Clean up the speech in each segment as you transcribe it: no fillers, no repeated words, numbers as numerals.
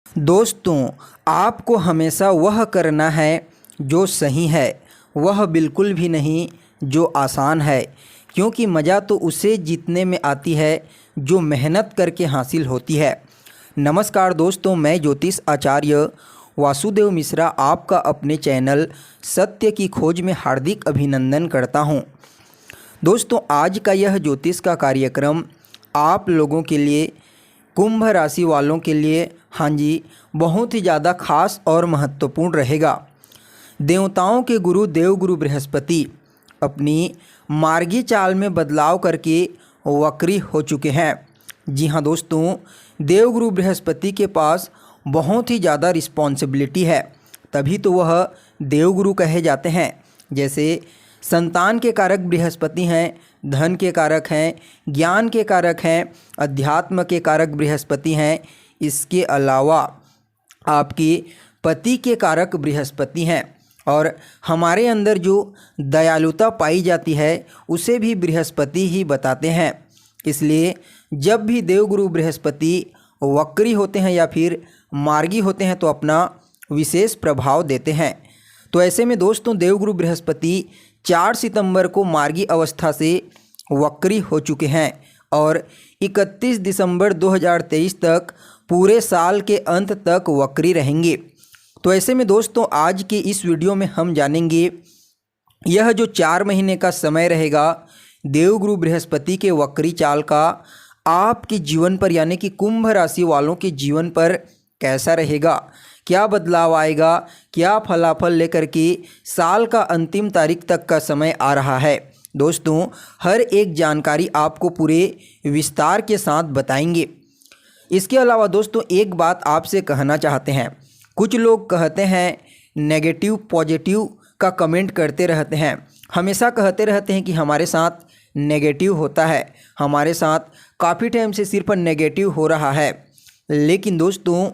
दोस्तों, आपको हमेशा वह करना है जो सही है, वह बिल्कुल भी नहीं जो आसान है, क्योंकि मज़ा तो उसे जीतने में आती है जो मेहनत करके हासिल होती है। नमस्कार दोस्तों, मैं ज्योतिष आचार्य वासुदेव मिश्रा आपका अपने चैनल सत्य की खोज में हार्दिक अभिनंदन करता हूं। दोस्तों, आज का यह ज्योतिष का कार्यक्रम आप लोगों के लिए, कुंभ राशि वालों के लिए, हाँ जी, बहुत ही ज़्यादा खास और महत्वपूर्ण रहेगा। देवताओं के गुरु देवगुरु बृहस्पति अपनी मार्गी चाल में बदलाव करके वक्री हो चुके हैं। जी हाँ दोस्तों, देवगुरु बृहस्पति के पास बहुत ही ज़्यादा रिस्पॉन्सिबिलिटी है, तभी तो वह देवगुरु कहे जाते हैं। जैसे संतान के कारक बृहस्पति हैं, धन के कारक हैं, ज्ञान के कारक हैं, अध्यात्म के कारक बृहस्पति हैं। इसके अलावा आपकी पति के कारक बृहस्पति हैं और हमारे अंदर जो दयालुता पाई जाती है उसे भी बृहस्पति ही बताते हैं। इसलिए जब भी देवगुरु बृहस्पति वक्री होते हैं या फिर मार्गी होते हैं तो अपना विशेष प्रभाव देते हैं। तो ऐसे में दोस्तों, देवगुरु बृहस्पति 4 सितंबर को मार्गी अवस्था से वक्री हो चुके हैं और 31 दिसंबर 2023 तक पूरे साल के अंत तक वक्री रहेंगे। तो ऐसे में दोस्तों, आज के इस वीडियो में हम जानेंगे यह जो 4 महीने का समय रहेगा देवगुरु बृहस्पति के वक्री चाल का आपके जीवन पर, यानी कि कुंभ राशि वालों के जीवन पर कैसा रहेगा, क्या बदलाव आएगा, क्या फलाफल लेकर के साल का अंतिम तारीख तक का समय आ रहा है। दोस्तों, हर एक जानकारी आपको पूरे विस्तार के साथ बताएंगे। इसके अलावा दोस्तों, एक बात आपसे कहना चाहते हैं। कुछ लोग कहते हैं नेगेटिव पॉजिटिव का कमेंट करते रहते हैं, हमेशा कहते रहते हैं कि हमारे साथ नेगेटिव होता है, हमारे साथ काफ़ी टाइम से सिर्फ नेगेटिव हो रहा है। लेकिन दोस्तों,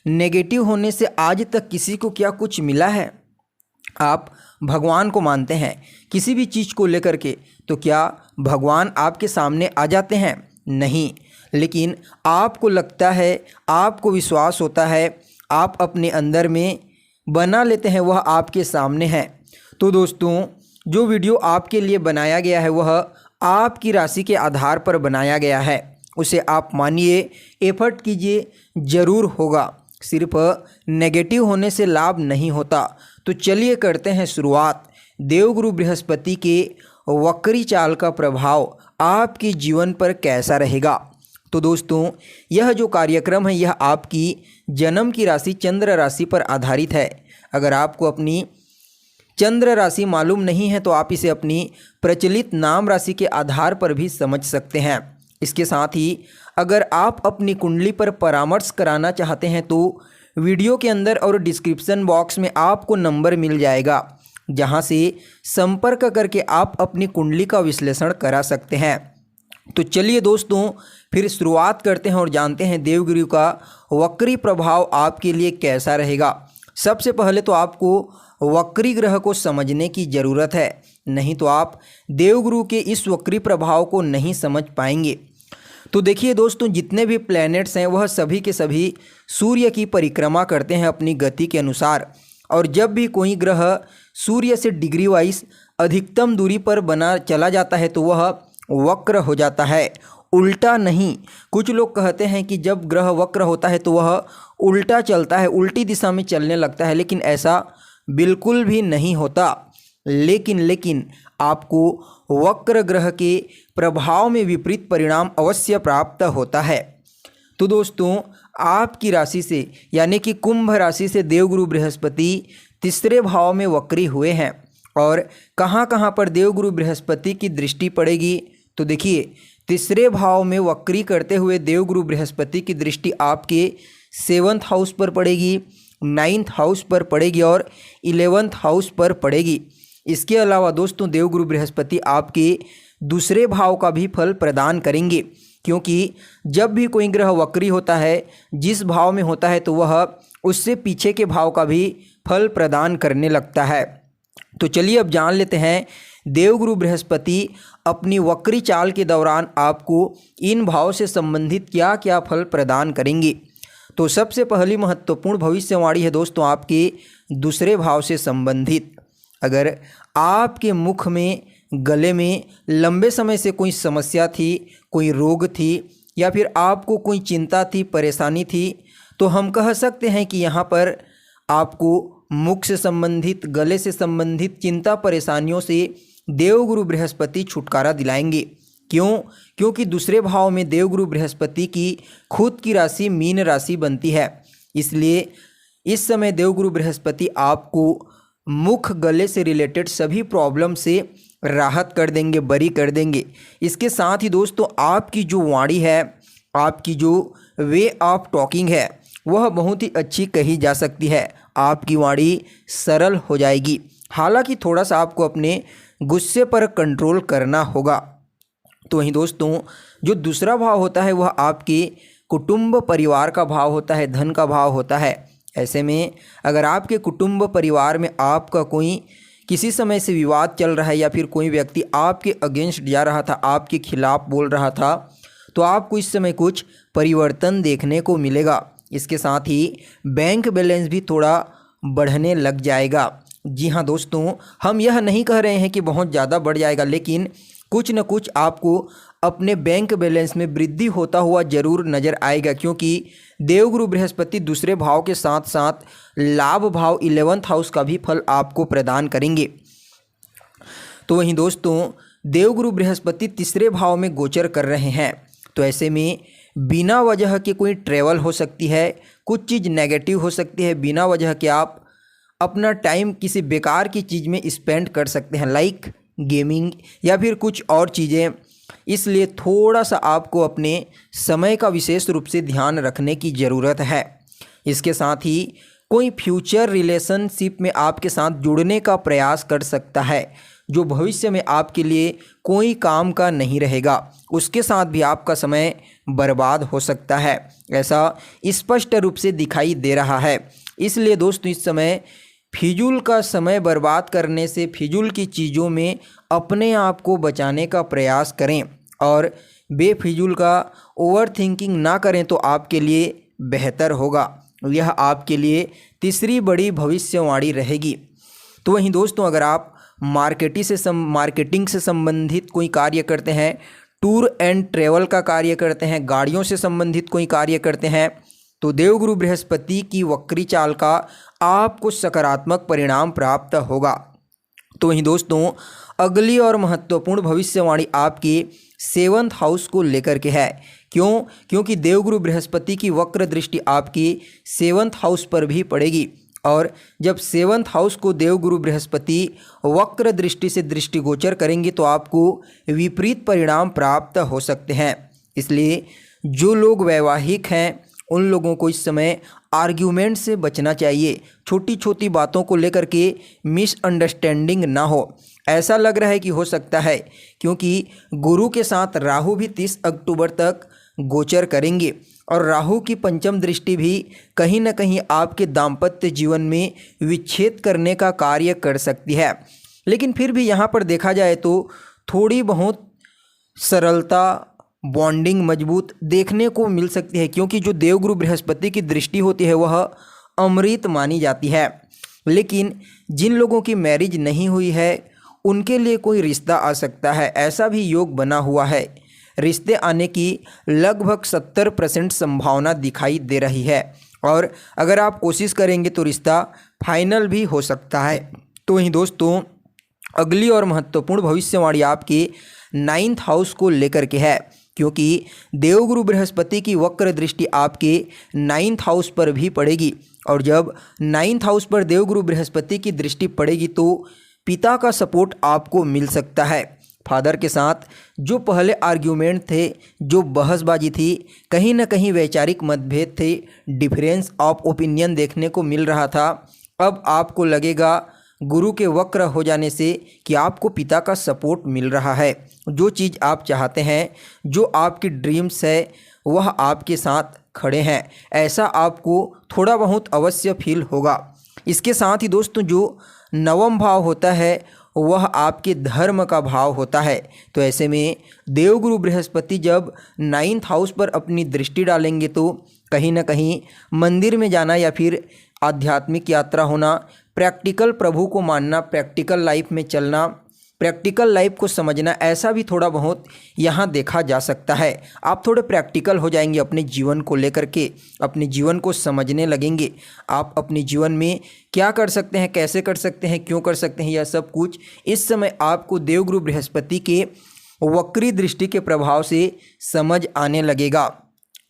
नेगेटिव होने से आज तक किसी को क्या कुछ मिला है? आप भगवान को मानते हैं किसी भी चीज़ को लेकर के, तो क्या भगवान आपके सामने आ जाते हैं? नहीं। लेकिन आपको लगता है, आपको विश्वास होता है, आप अपने अंदर में बना लेते हैं वह आपके सामने है। तो दोस्तों, जो वीडियो आपके लिए बनाया गया है वह आपकी राशि के आधार पर बनाया गया है, उसे आप मानिए, एफर्ट कीजिए, ज़रूर होगा। सिर्फ नेगेटिव होने से लाभ नहीं होता। तो चलिए करते हैं शुरुआत। देवगुरु बृहस्पति के वक्री चाल का प्रभाव आपके जीवन पर कैसा रहेगा। तो दोस्तों, यह जो कार्यक्रम है यह आपकी जन्म की राशि चंद्र राशि पर आधारित है। अगर आपको अपनी चंद्र राशि मालूम नहीं है तो आप इसे अपनी प्रचलित नाम राशि के आधार पर भी समझ सकते हैं। इसके साथ ही अगर आप अपनी कुंडली पर परामर्श कराना चाहते हैं तो वीडियो के अंदर और डिस्क्रिप्शन बॉक्स में आपको नंबर मिल जाएगा, जहां से संपर्क करके आप अपनी कुंडली का विश्लेषण करा सकते हैं। तो चलिए दोस्तों, फिर शुरुआत करते हैं और जानते हैं देवगुरु का वक्री प्रभाव आपके लिए कैसा रहेगा। सबसे पहले तो आपको वक्री ग्रह को समझने की ज़रूरत है, नहीं तो आप देवगुरु के इस वक्री प्रभाव को नहीं समझ पाएंगे। तो देखिए दोस्तों, जितने भी प्लैनेट्स हैं वह सभी के सभी सूर्य की परिक्रमा करते हैं अपनी गति के अनुसार, और जब भी कोई ग्रह सूर्य से डिग्री वाइज अधिकतम दूरी पर बना चला जाता है तो वह वक्र हो जाता है, उल्टा नहीं। कुछ लोग कहते हैं कि जब ग्रह वक्र होता है तो वह उल्टा चलता है, उल्टी दिशा में चलने लगता है, लेकिन ऐसा बिल्कुल भी नहीं होता। लेकिन आपको वक्र ग्रह के प्रभाव में विपरीत परिणाम अवश्य प्राप्त होता है। तो दोस्तों, आपकी राशि से, यानी कि कुंभ राशि से देवगुरु बृहस्पति 3रे भाव में वक्री हुए हैं और कहाँ कहाँ पर देवगुरु बृहस्पति की दृष्टि पड़ेगी। तो देखिए, 3रे भाव में वक्री करते हुए देवगुरु बृहस्पति की दृष्टि आपके 7th हाउस पर पड़ेगी, 9th हाउस पर पड़ेगी और 11th हाउस पर पड़ेगी। इसके अलावा दोस्तों, देवगुरु बृहस्पति आपके 2रे भाव का भी फल प्रदान करेंगे, क्योंकि जब भी कोई ग्रह वक्री होता है, जिस भाव में होता है तो वह उससे पीछे के भाव का भी फल प्रदान करने लगता है। तो चलिए अब जान लेते हैं देवगुरु बृहस्पति अपनी वक्री चाल के दौरान आपको इन भाव से संबंधित क्या क्या फल प्रदान करेंगे। तो सबसे पहली महत्वपूर्ण भविष्यवाणी है दोस्तों आपके दूसरे भाव से संबंधित। अगर आपके मुख में, गले में लंबे समय से कोई समस्या थी, कोई रोग थी या फिर आपको कोई चिंता थी, परेशानी थी, तो हम कह सकते हैं कि यहाँ पर आपको मुख से संबंधित, गले से संबंधित चिंता परेशानियों से देवगुरु बृहस्पति छुटकारा दिलाएंगे। क्यों? क्योंकि दूसरे भाव में देवगुरु बृहस्पति की खुद की राशि मीन राशि बनती है। इसलिए इस समय देवगुरु बृहस्पति आपको मुख, गले से रिलेटेड सभी प्रॉब्लम से राहत कर देंगे, बरी कर देंगे। इसके साथ ही दोस्तों आपकी जो वाणी है, आपकी जो वे ऑफ टॉकिंग है, वह बहुत ही अच्छी कही जा सकती है। आपकी वाणी सरल हो जाएगी। हालांकि थोड़ा सा आपको अपने गुस्से पर कंट्रोल करना होगा। तो वहीं दोस्तों जो दूसरा भाव होता है वह आपके कुटुंब परिवार का भाव होता है, धन का भाव होता है। ऐसे में अगर आपके कुटुंब परिवार में आपका कोई किसी समय से विवाद चल रहा है या फिर कोई व्यक्ति आपके अगेंस्ट जा रहा था, आपके खिलाफ बोल रहा था, तो आपको इस समय कुछ परिवर्तन देखने को मिलेगा। इसके साथ ही बैंक बैलेंस भी थोड़ा बढ़ने लग जाएगा। जी हाँ दोस्तों, हम यह नहीं कह रहे हैं कि बहुत ज़्यादा बढ़ जाएगा, लेकिन कुछ न कुछ आपको अपने बैंक बैलेंस में वृद्धि होता हुआ जरूर नज़र आएगा, क्योंकि देवगुरु बृहस्पति दूसरे भाव के साथ साथ लाभ भाव 11th हाउस का भी फल आपको प्रदान करेंगे। तो वहीं दोस्तों देवगुरु बृहस्पति तीसरे भाव में गोचर कर रहे हैं, तो ऐसे में बिना वजह के कोई ट्रैवल हो सकती है, कुछ चीज़ नेगेटिव हो सकती है, बिना वजह के आप अपना टाइम किसी बेकार की चीज़ में स्पेंड कर सकते हैं, लाइक गेमिंग या फिर कुछ और चीज़ें। इसलिए थोड़ा सा आपको अपने समय का विशेष रूप से ध्यान रखने की ज़रूरत है। इसके साथ ही कोई फ्यूचर रिलेशनशिप में आपके साथ जुड़ने का प्रयास कर सकता है, जो भविष्य में आपके लिए कोई काम का नहीं रहेगा, उसके साथ भी आपका समय बर्बाद हो सकता है, ऐसा स्पष्ट रूप से दिखाई दे रहा है। इसलिए दोस्तों इस समय फिजूल का समय बर्बाद करने से, फिजूल की चीज़ों में अपने आप को बचाने का प्रयास करें और बेफिजूल का ओवर थिंकिंग ना करें तो आपके लिए बेहतर होगा। यह आपके लिए तीसरी बड़ी भविष्यवाणी रहेगी। तो वहीं दोस्तों अगर आप मार्केटिंग से संबंधित कोई कार्य करते हैं, टूर एंड ट्रैवल का कार्य करते हैं, गाड़ियों से संबंधित कोई कार्य करते हैं, तो देवगुरु बृहस्पति की वक्री चाल का आपको सकारात्मक परिणाम प्राप्त होगा। तो वहीं दोस्तों अगली और महत्वपूर्ण भविष्यवाणी आपके 7th हाउस को लेकर के है। क्यों? क्योंकि देवगुरु बृहस्पति की वक्र दृष्टि आपके 7th हाउस पर भी पड़ेगी, और जब 7th हाउस को देवगुरु बृहस्पति वक्र दृष्टि से दृष्टिगोचर करेंगे तो आपको विपरीत परिणाम प्राप्त हो सकते हैं। इसलिए जो लोग वैवाहिक हैं उन लोगों को इस समय आर्ग्यूमेंट से बचना चाहिए। छोटी छोटी बातों को लेकर के मिसअंडरस्टैंडिंग ना हो। ऐसा लग रहा है कि हो सकता है, क्योंकि गुरु के साथ राहु भी 30 अक्टूबर तक गोचर करेंगे और राहु की पंचम दृष्टि भी कहीं ना कहीं आपके दाम्पत्य जीवन में विच्छेद करने का कार्य कर सकती है। लेकिन फिर भी यहाँ पर देखा जाए तो थोड़ी बहुत सरलता, बॉन्डिंग मजबूत देखने को मिल सकती है, क्योंकि जो देवगुरु बृहस्पति की दृष्टि होती है वह अमृत मानी जाती है। लेकिन जिन लोगों की मैरिज नहीं हुई है उनके लिए कोई रिश्ता आ सकता है, ऐसा भी योग बना हुआ है। रिश्ते आने की लगभग 70% संभावना दिखाई दे रही है, और अगर आप कोशिश करेंगे तो रिश्ता फाइनल भी हो सकता है। तो वहीं दोस्तों अगली और महत्वपूर्ण भविष्यवाणी आपके 9th हाउस को लेकर के है, क्योंकि देवगुरु बृहस्पति की वक्र दृष्टि आपके 9th हाउस पर भी पड़ेगी, और जब 9th हाउस पर देवगुरु बृहस्पति की दृष्टि पड़ेगी तो पिता का सपोर्ट आपको मिल सकता है। फादर के साथ जो पहले आर्ग्यूमेंट थे, जो बहसबाजी थी, कहीं ना कहीं वैचारिक मतभेद थे, डिफरेंस ऑफ ओपिनियन देखने को मिल रहा था, अब आपको लगेगा गुरु के वक्र हो जाने से कि आपको पिता का सपोर्ट मिल रहा है। जो चीज़ आप चाहते हैं, जो आपकी ड्रीम्स है, वह आपके साथ खड़े हैं, ऐसा आपको थोड़ा बहुत अवश्य फील होगा। इसके साथ ही दोस्तों जो 9वां भाव होता है वह आपके धर्म का भाव होता है। तो ऐसे में देवगुरु बृहस्पति जब 9th हाउस पर अपनी दृष्टि डालेंगे तो कहीं ना कहीं मंदिर में जाना या फिर आध्यात्मिक यात्रा होना, प्रैक्टिकल प्रभु को मानना, प्रैक्टिकल लाइफ में चलना, प्रैक्टिकल लाइफ को समझना, ऐसा भी थोड़ा बहुत यहाँ देखा जा सकता है। आप थोड़े प्रैक्टिकल हो जाएंगे अपने जीवन को लेकर के, अपने जीवन को समझने लगेंगे। आप अपने जीवन में क्या कर सकते हैं, कैसे कर सकते हैं, क्यों कर सकते हैं, यह सब कुछ इस समय आपको देवगुरु बृहस्पति के वक्री दृष्टि के प्रभाव से समझ आने लगेगा।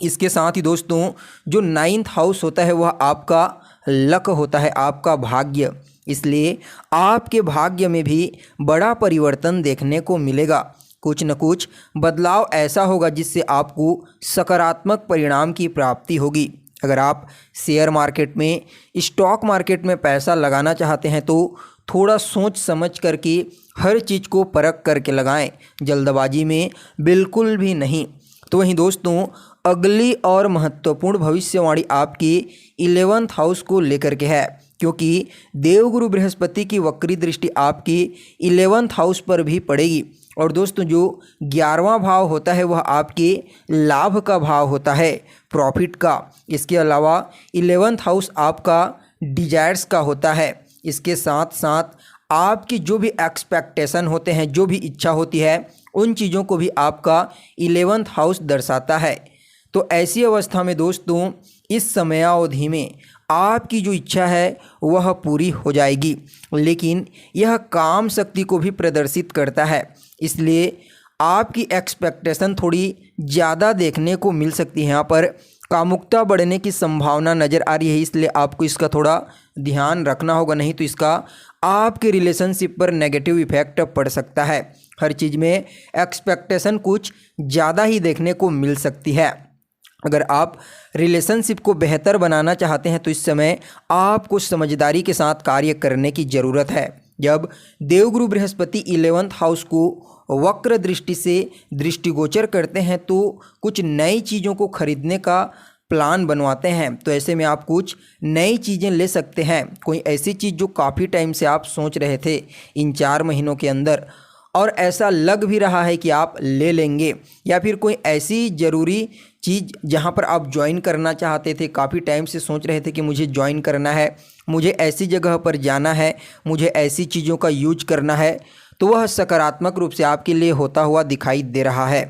इसके साथ ही दोस्तों जो 9th हाउस होता है वह आपका लक होता है, आपका भाग्य। इसलिए आपके भाग्य में भी बड़ा परिवर्तन देखने को मिलेगा। कुछ न कुछ बदलाव ऐसा होगा जिससे आपको सकारात्मक परिणाम की प्राप्ति होगी। अगर आप शेयर मार्केट में, स्टॉक मार्केट में पैसा लगाना चाहते हैं तो थोड़ा सोच समझ करके हर चीज़ को परख करके लगाएं, जल्दबाजी में बिल्कुल भी नहीं। तो वहीं दोस्तों अगली और महत्वपूर्ण भविष्यवाणी आपकी 11th हाउस को लेकर के है, क्योंकि देवगुरु बृहस्पति की वक्री दृष्टि आपकी 11th हाउस पर भी पड़ेगी। और दोस्तों जो 11वां भाव होता है वह आपके लाभ का भाव होता है, प्रॉफिट का। इसके अलावा 11th हाउस आपका डिजायर्स का होता है। इसके साथ साथ आपकी जो भी एक्सपेक्टेशन होते हैं, जो भी इच्छा होती है, उन चीज़ों को भी आपका 11th हाउस दर्शाता है। तो ऐसी अवस्था में दोस्तों इस समयावधि में आपकी जो इच्छा है वह पूरी हो जाएगी, लेकिन यह काम शक्ति को भी प्रदर्शित करता है। इसलिए आपकी एक्सपेक्टेशन थोड़ी ज़्यादा देखने को मिल सकती है। यहाँ पर कामुकता बढ़ने की संभावना नज़र आ रही है, इसलिए आपको इसका थोड़ा ध्यान रखना होगा, नहीं तो इसका आपके रिलेशनशिप पर नेगेटिव इफेक्ट पड़ सकता है। हर चीज़ में एक्सपेक्टेशन कुछ ज़्यादा ही देखने को मिल सकती है। अगर आप रिलेशनशिप को बेहतर बनाना चाहते हैं तो इस समय आपको समझदारी के साथ कार्य करने की ज़रूरत है। जब देवगुरु बृहस्पति 11th हाउस को वक्र दृष्टि से दृष्टिगोचर करते हैं तो कुछ नई चीज़ों को खरीदने का प्लान बनवाते हैं। तो ऐसे में आप कुछ नई चीज़ें ले सकते हैं, कोई ऐसी चीज़ जो काफ़ी टाइम से आप सोच रहे थे इन 4 महीनों के अंदर, और ऐसा लग भी रहा है कि आप ले लेंगे, या फिर कोई ऐसी ज़रूरी चीज़ जहां पर आप ज्वाइन करना चाहते थे, काफ़ी टाइम से सोच रहे थे कि मुझे ज्वाइन करना है, मुझे ऐसी जगह पर जाना है, मुझे ऐसी चीज़ों का यूज करना है, तो वह सकारात्मक रूप से आपके लिए होता हुआ दिखाई दे रहा है।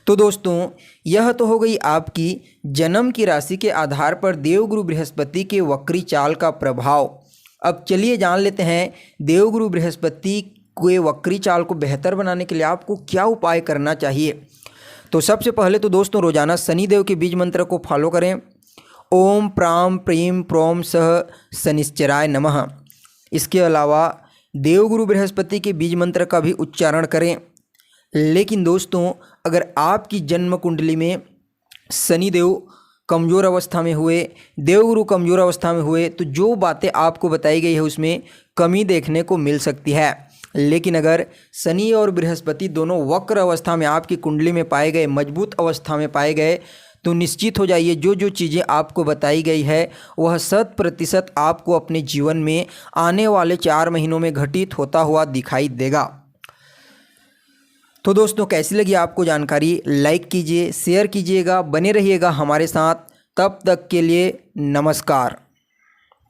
तो दोस्तों यह तो हो गई आपकी जन्म की राशि के आधार पर देवगुरु बृहस्पति के वक्री चाल का प्रभाव। अब चलिए जान लेते हैं देवगुरु बृहस्पति के वक्री चाल को बेहतर बनाने के लिए आपको क्या उपाय करना चाहिए। तो सबसे पहले तो दोस्तों रोजाना शनिदेव के बीज मंत्र को फॉलो करें। ओम प्राम प्रीम प्रोम सह शनिश्चराय नमः। इसके अलावा देवगुरु बृहस्पति के बीज मंत्र का भी उच्चारण करें। लेकिन दोस्तों अगर आपकी जन्म कुंडली में शनिदेव कमज़ोर अवस्था में हुए, देवगुरु कमज़ोर अवस्था में हुए, तो जो बातें आपको बताई गई है उसमें कमी देखने को मिल सकती है। लेकिन अगर शनि और बृहस्पति दोनों वक्र अवस्था में आपकी कुंडली में पाए गए, मजबूत अवस्था में पाए गए, तो निश्चित हो जाइए जो जो चीज़ें आपको बताई गई है वह 100% आपको अपने जीवन में आने वाले 4 महीनों में घटित होता हुआ दिखाई देगा। तो दोस्तों कैसी लगी आपको जानकारी, लाइक कीजिए, शेयर कीजिएगा, बने रहिएगा हमारे साथ। तब तक के लिए नमस्कार।